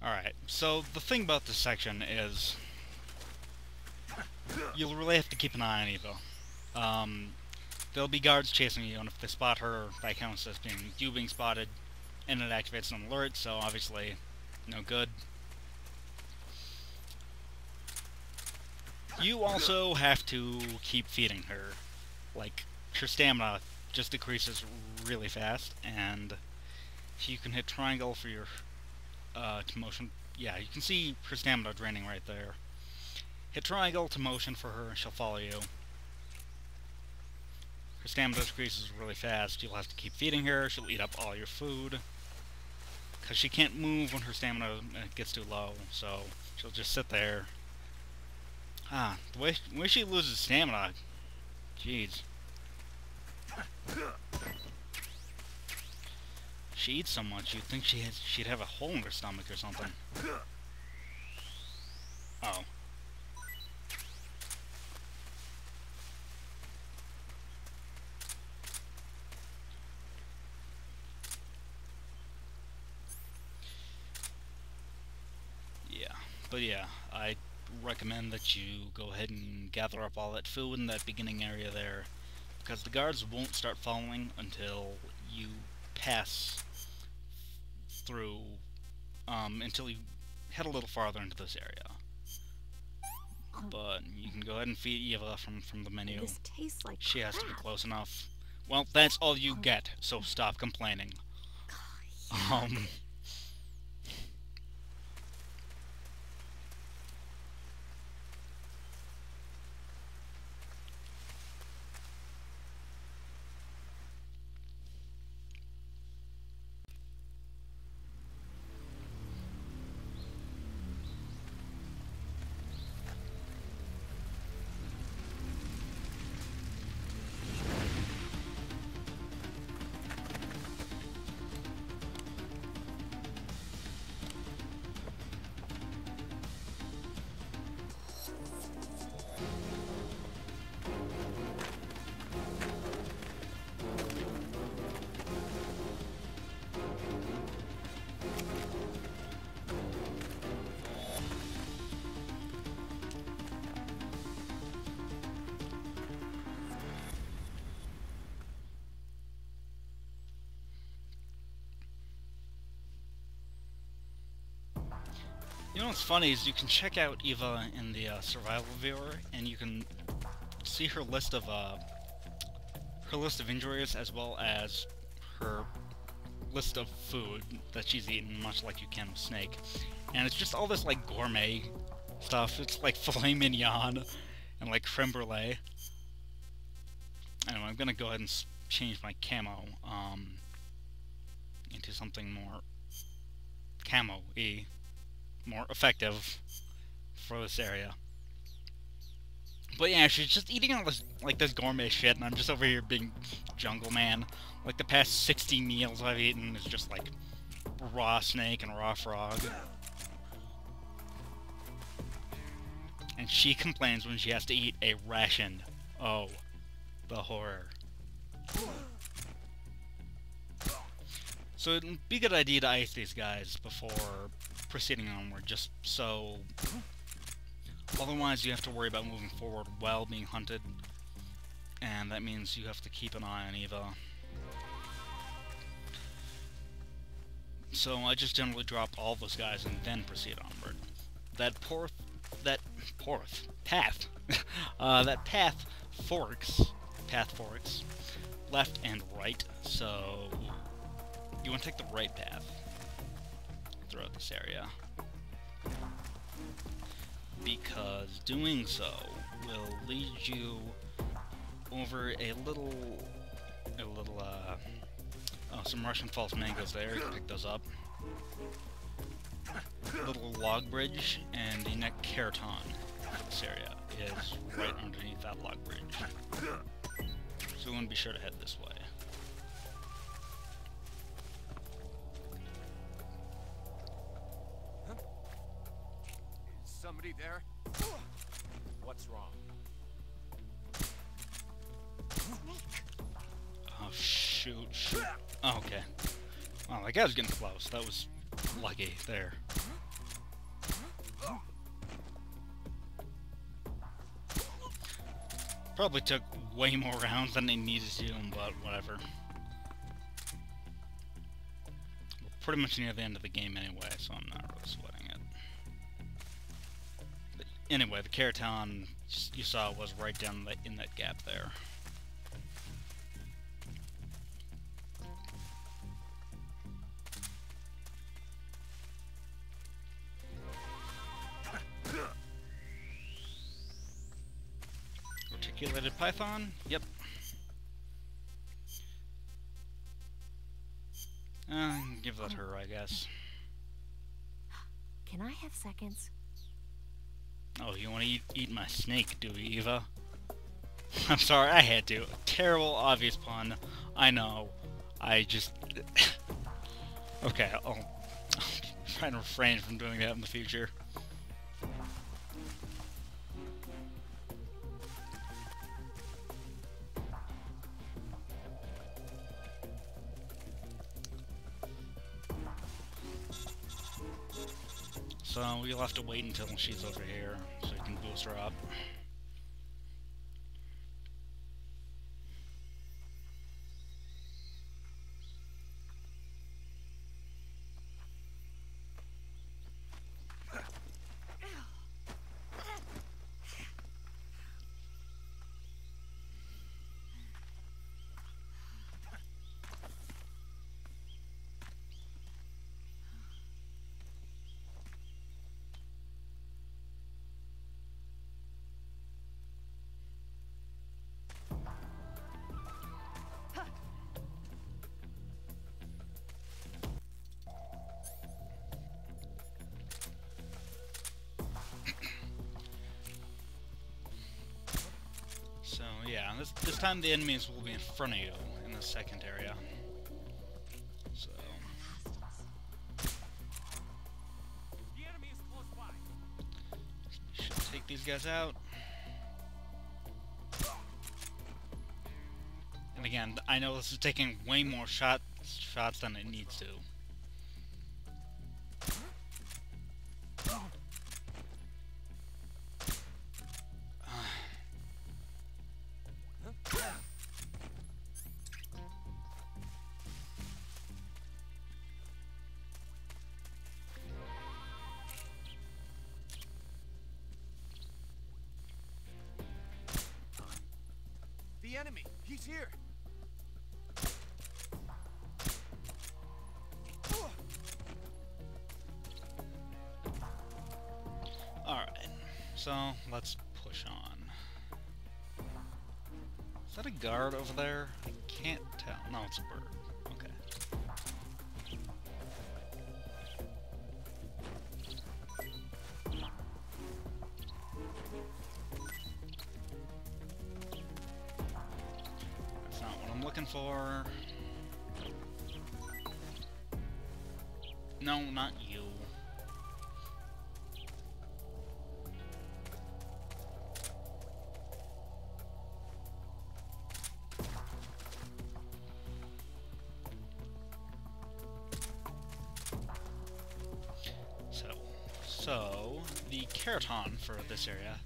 Alright, so the thing about this section is you'll really have to keep an eye on Eva. There'll be guards chasing you, and if they spot her, that counts as you being spotted, and it activates an alert, so obviously no good. You also have to keep feeding her. Like, her stamina just decreases really fast, and you can hit triangle for your to motion. Yeah, you can see her stamina draining right there. Hit triangle to motion for her and she'll follow you. Her stamina decreases really fast. You'll have to keep feeding her. She'll eat up all your food. Because she can't move when her stamina gets too low, so she'll just sit there. The way she loses stamina, jeez. She eats so much, you'd think she'd have a hole in her stomach or something. Oh. Yeah, but yeah, I recommend that you go ahead and gather up all that food in that beginning area there, because the guards won't start following until you pass through, until you head a little farther into this area. But you can go ahead and feed Eva from the menu. This tastes like She has to be crap. close enough. Well, that's all you get, so stop complaining. You know what's funny is you can check out Eva in the survival viewer, and you can see her list of injuries as well as her list of food that she's eaten, much like you can with Snake. And it's just all this like gourmet stuff. It's like filet mignon and like creme brulee. Anyway, I'm gonna go ahead and change my camo into something more camo-y, more effective for this area. But yeah, she's just eating all this, like, this gourmet shit, and I'm just over here being jungle man. Like, the past 60 meals I've eaten is just, like, raw snake and raw frog. And she complains when she has to eat a ration. Oh, the horror. So it'd be a good idea to ice these guys before proceeding onward, just so... Otherwise you have to worry about moving forward while being hunted, and that means you have to keep an eye on Eva. So I just generally drop all those guys and then proceed onward. That path forks left and right, so you want to take the right path throughout this area, because doing so will lead you over some Russian false mangoes there. You can pick those up. Little log bridge, and the next Kerotan for this area is right underneath that log bridge. So we want to be sure to head this way. Is somebody there? What's wrong? Oh, shoot. Oh, okay. Oh, that guy was getting close. That was lucky there. Probably took way more rounds than it needed to, but whatever. We're pretty much near the end of the game anyway, so I'm not really sweating it. But anyway, the Kerotan you saw was right down in that gap there. Articulated python? Yep. Give that her, I guess. Can I have seconds? Oh, you want to eat my snake, do you, Eva? I'm sorry, I had to. Terrible, obvious pun. I know. I just... Okay, I'll try and refrain from doing that in the future. So we'll have to wait until she's over here so you can boost her up. So yeah, this time the enemies will be in front of you in the second area. So The enemy is close by. should take these guys out. And again, I know this is taking way more shots than it needs to. The enemy, he's here. Alright, so let's push on. Is that a guard over there? I can't tell. No, it's a bird. Okay. That's not what I'm looking for. No, not you. So, the Kerotan for this area,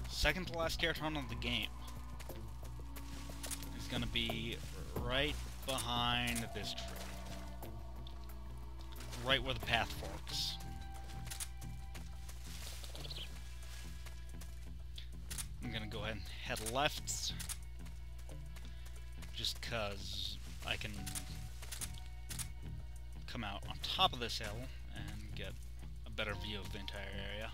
second to last Kerotan of the game, is going to be right behind this tree. Right where the path forks. I'm going to go ahead and head left, just because I can come out on top of this hill and get a better view of the entire area.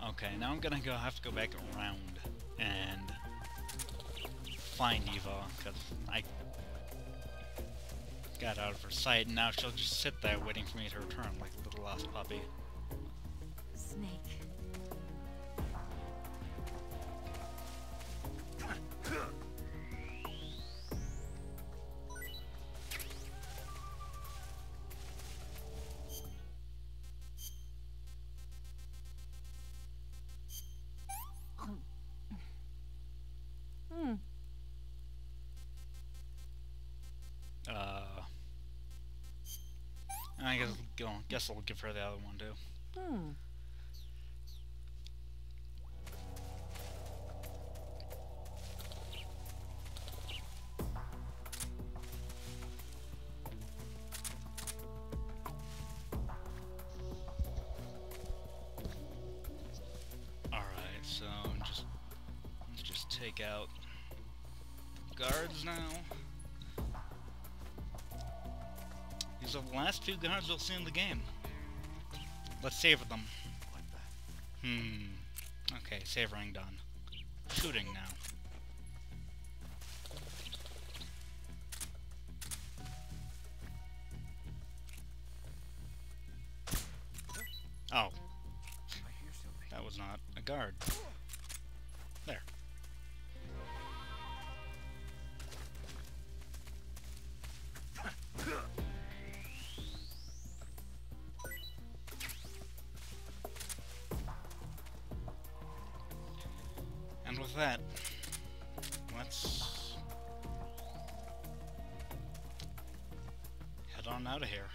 Okay, now I'm gonna have to go back around and find Eva, because I got out of her sight, and now she'll just sit there waiting for me to return like a little lost puppy. Snake. Uh, and I guess I'll give her the other one too. Alright, so let's just take out guards now. These are the last few guards you'll see in the game. Let's savor them. Like that. Okay, savoring done. Shooting now. Oh. I hear something. That was not a guard. There. And with that, let's head on out of here.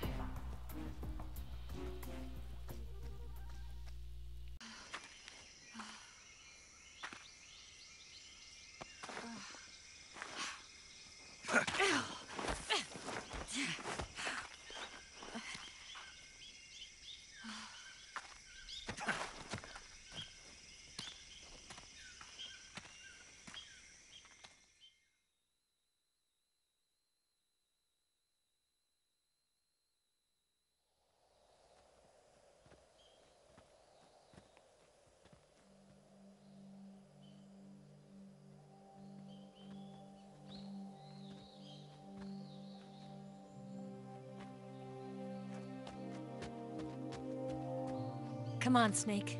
Come on, Snake.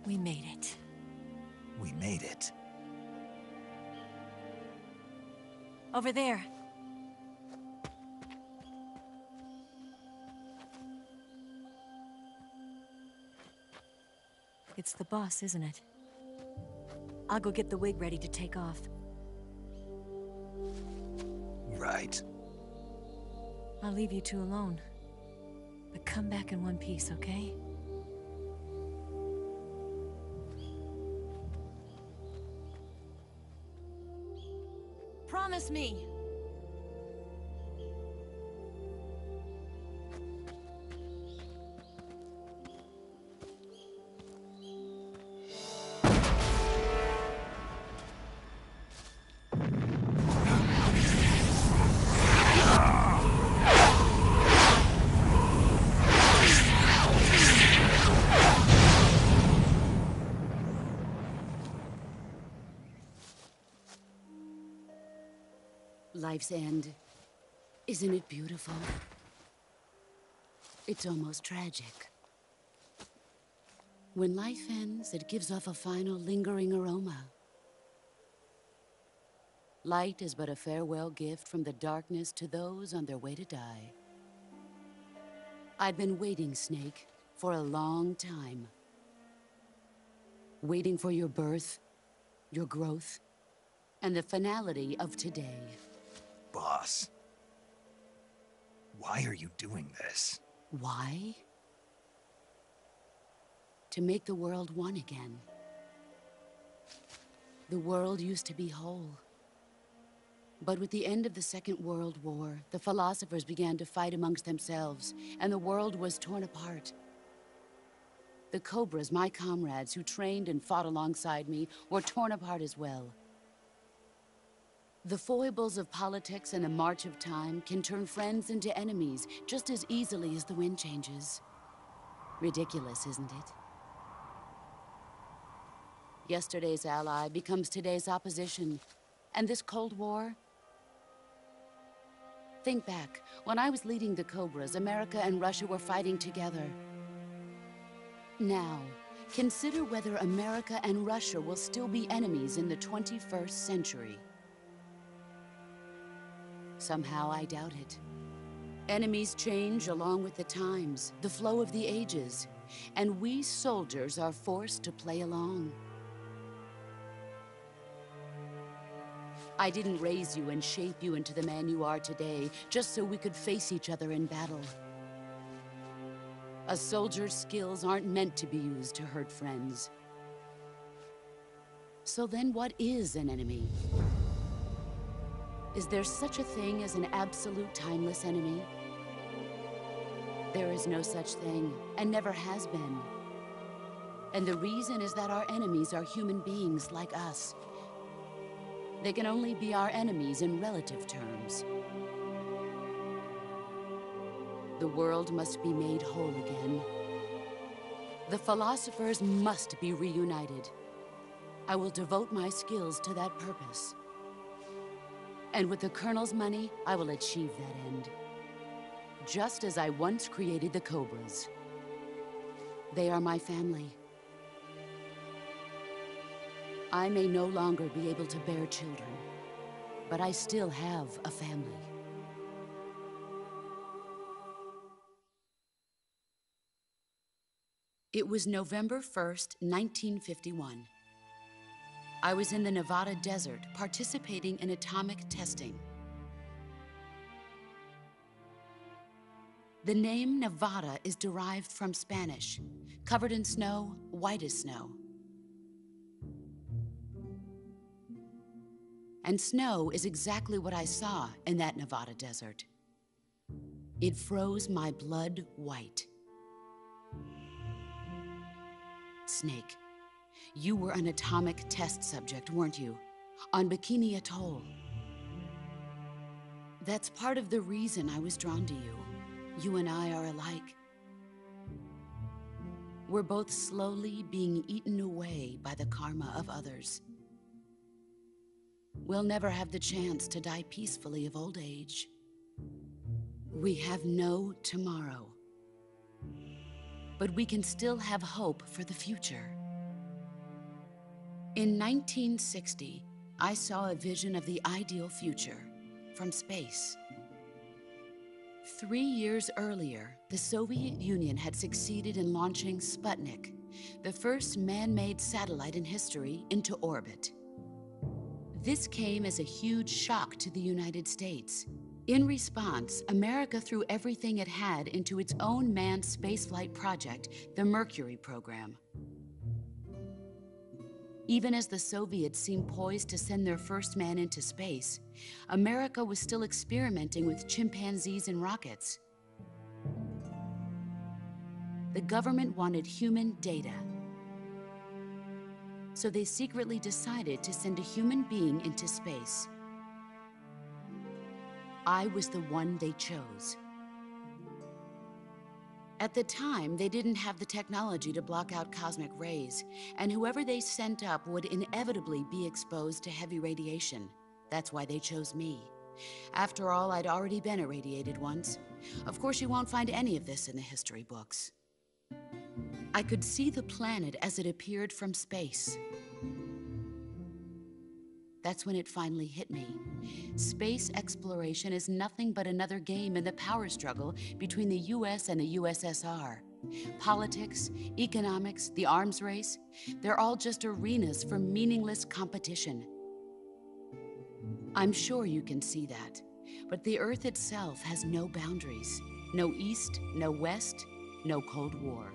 We made it. We made it. Over there. It's the boss, isn't it? I'll go get the wig ready to take off. Right. I'll leave you two alone. But come back in one piece, okay? Promise me! Life's end. Isn't it beautiful? It's almost tragic. When life ends, it gives off a final lingering aroma. Light is but a farewell gift from the darkness to those on their way to die. I'd been waiting, Snake, for a long time. Waiting for your birth, your growth, and the finality of today. Boss. Why are you doing this? Why? To make the world one again. The world used to be whole. But with the end of the Second World War, the philosophers began to fight amongst themselves, and the world was torn apart. The Cobras, my comrades who trained and fought alongside me, were torn apart as well. The foibles of politics and the march of time can turn friends into enemies just as easily as the wind changes. Ridiculous, isn't it? Yesterday's ally becomes today's opposition. And this Cold War? Think back. When I was leading the Cobras, America and Russia were fighting together. Now, consider whether America and Russia will still be enemies in the 21st century. Somehow I doubt it. Enemies change along with the times, the flow of the ages, and we soldiers are forced to play along. I didn't raise you and shape you into the man you are today just so we could face each other in battle. A soldier's skills aren't meant to be used to hurt friends. So then what is an enemy? Is there such a thing as an absolute timeless enemy? There is no such thing, and never has been. And the reason is that our enemies are human beings like us. They can only be our enemies in relative terms. The world must be made whole again. The philosophers must be reunited. I will devote my skills to that purpose. And with the Colonel's money, I will achieve that end. Just as I once created the Cobras. They are my family. I may no longer be able to bear children, but I still have a family. It was November 1st, 1951. I was in the Nevada desert participating in atomic testing. The name Nevada is derived from Spanish, covered in snow, white as snow. And snow is exactly what I saw in that Nevada desert. It froze my blood white. Snake, you were an atomic test subject, weren't you? On Bikini Atoll. That's part of the reason I was drawn to you. You and I are alike. We're both slowly being eaten away by the karma of others. We'll never have the chance to die peacefully of old age. We have no tomorrow. But we can still have hope for the future. In 1960, I saw a vision of the ideal future from space. 3 years earlier, the Soviet Union had succeeded in launching Sputnik, the first man-made satellite in history, into orbit. This came as a huge shock to the United States. In response, America threw everything it had into its own manned spaceflight project, the Mercury program. Even as the Soviets seemed poised to send their first man into space, America was still experimenting with chimpanzees and rockets. The government wanted human data. So they secretly decided to send a human being into space. I was the one they chose. At the time, they didn't have the technology to block out cosmic rays, and whoever they sent up would inevitably be exposed to heavy radiation. That's why they chose me. After all, I'd already been irradiated once. Of course, you won't find any of this in the history books. I could see the planet as it appeared from space. That's when it finally hit me. Space exploration is nothing but another game in the power struggle between the US and the USSR. Politics, economics, the arms race, they're all just arenas for meaningless competition. I'm sure you can see that, but the Earth itself has no boundaries. No East, no West, no Cold War.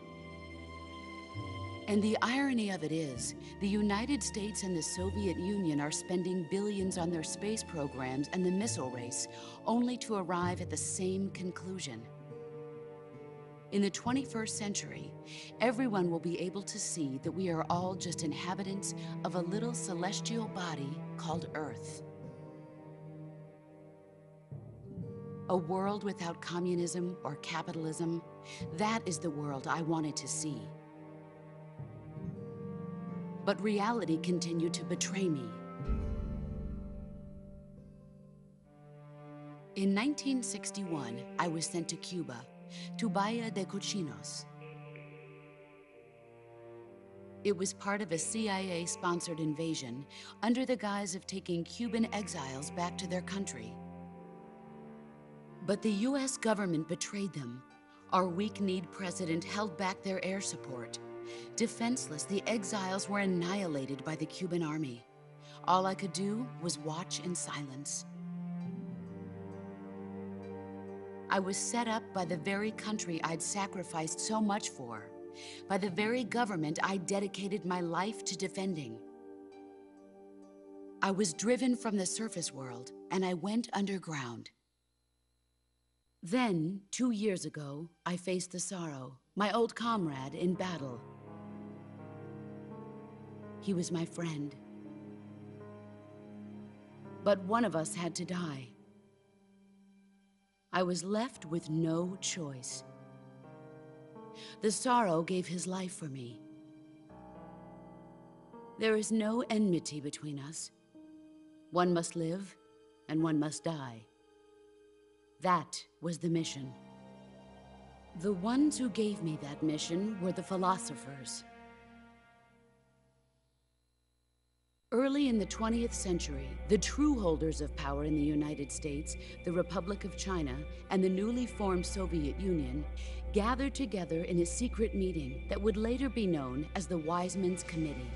And the irony of it is, the United States and the Soviet Union are spending billions on their space programs and the missile race, only to arrive at the same conclusion. In the 21st century, everyone will be able to see that we are all just inhabitants of a little celestial body called Earth. A world without communism or capitalism, that is the world I wanted to see. But reality continued to betray me. In 1961, I was sent to Cuba, to Bahia de Cochinos. It was part of a CIA-sponsored invasion under the guise of taking Cuban exiles back to their country. But the US government betrayed them. Our weak-kneed president held back their air support. Defenseless, the exiles were annihilated by the Cuban army. All I could do was watch in silence. I was set up by the very country I'd sacrificed so much for, by the very government I dedicated my life to defending. I was driven from the surface world, and I went underground. Then, 2 years ago, I faced the Sorrow, my old comrade in battle. He was my friend. But one of us had to die. I was left with no choice. The Sorrow gave his life for me. There is no enmity between us. One must live, and one must die. That was the mission. The ones who gave me that mission were the philosophers. Early in the 20th century, the true holders of power in the United States, the Republic of China, and the newly formed Soviet Union gathered together in a secret meeting that would later be known as the Wise Men's Committee.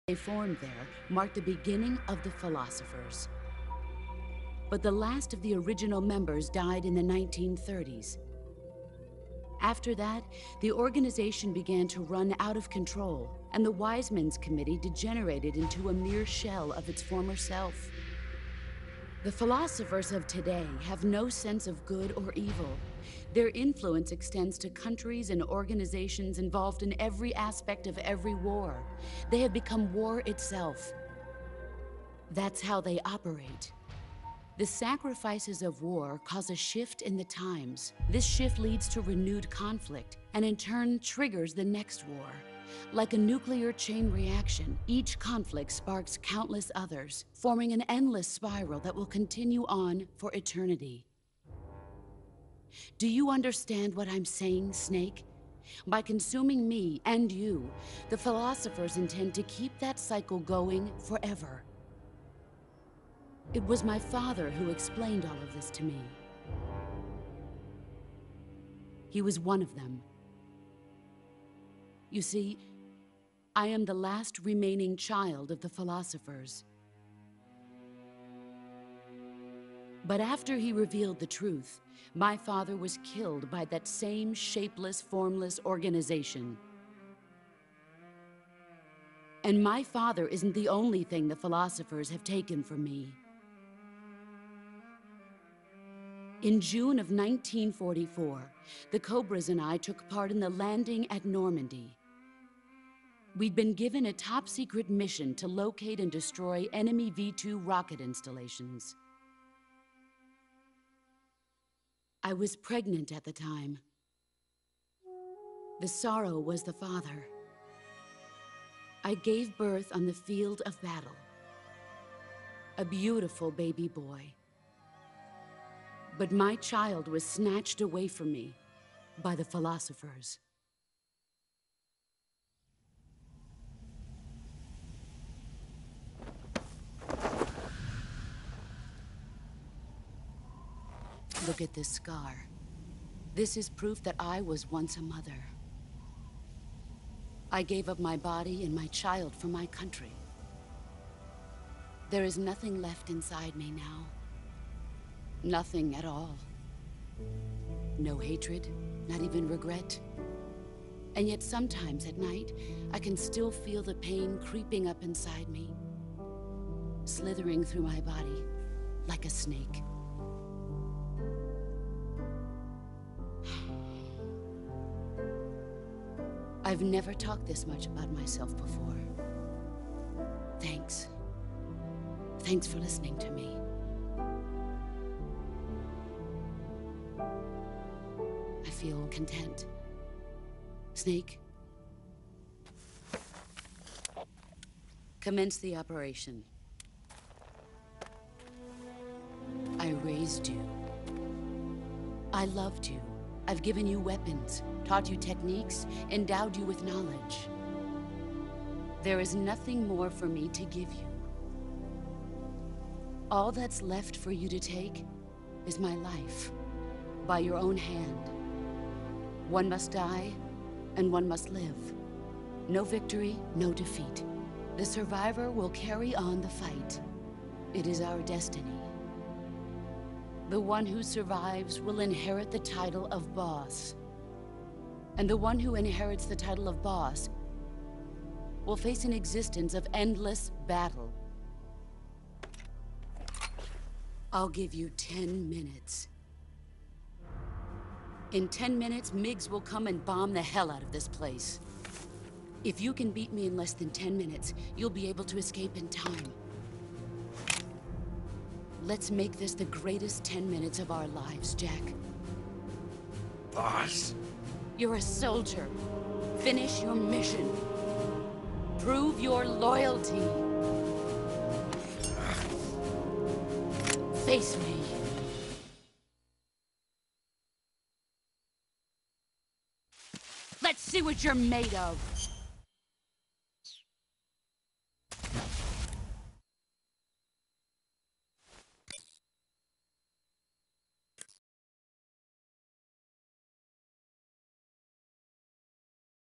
They formed there marked the beginning of the philosophers. But the last of the original members died in the 1930s. After that, the organization began to run out of control, and the Wise Men's Committee degenerated into a mere shell of its former self. The philosophers of today have no sense of good or evil. Their influence extends to countries and organizations involved in every aspect of every war. They have become war itself. That's how they operate. The sacrifices of war cause a shift in the times. This shift leads to renewed conflict, and in turn triggers the next war. Like a nuclear chain reaction, each conflict sparks countless others, forming an endless spiral that will continue on for eternity. Do you understand what I'm saying, Snake? By consuming me and you, the philosophers intend to keep that cycle going forever. It was my father who explained all of this to me. He was one of them. You see, I am the last remaining child of the philosophers. But after he revealed the truth, my father was killed by that same shapeless, formless organization. And my father isn't the only thing the philosophers have taken from me. In June of 1944, the Cobras and I took part in the landing at Normandy. We'd been given a top-secret mission to locate and destroy enemy V-2 rocket installations. I was pregnant at the time. The Sorrow was the father. I gave birth on the field of battle. A beautiful baby boy. But my child was snatched away from me by the philosophers. Look at this scar. This is proof that I was once a mother. I gave up my body and my child for my country. There is nothing left inside me now. Nothing at all. No hatred, not even regret. And yet sometimes at night, I can still feel the pain creeping up inside me, slithering through my body like a snake. I've never talked this much about myself before. Thanks. Thanks for listening to me. I feel content. Snake, commence the operation. I raised you. I loved you. I've given you weapons, taught you techniques, endowed you with knowledge. There is nothing more for me to give you. All that's left for you to take is my life, by your own hand. One must die, and one must live. No victory, no defeat. The survivor will carry on the fight. It is our destiny. The one who survives will inherit the title of boss. And the one who inherits the title of boss will face an existence of endless battle. I'll give you 10 minutes. In 10 minutes, Miggs will come and bomb the hell out of this place. If you can beat me in less than 10 minutes, you'll be able to escape in time. Let's make this the greatest 10 minutes of our lives, Jack. Boss. You're a soldier. Finish your mission. Prove your loyalty. Face me. Let's see what you're made of.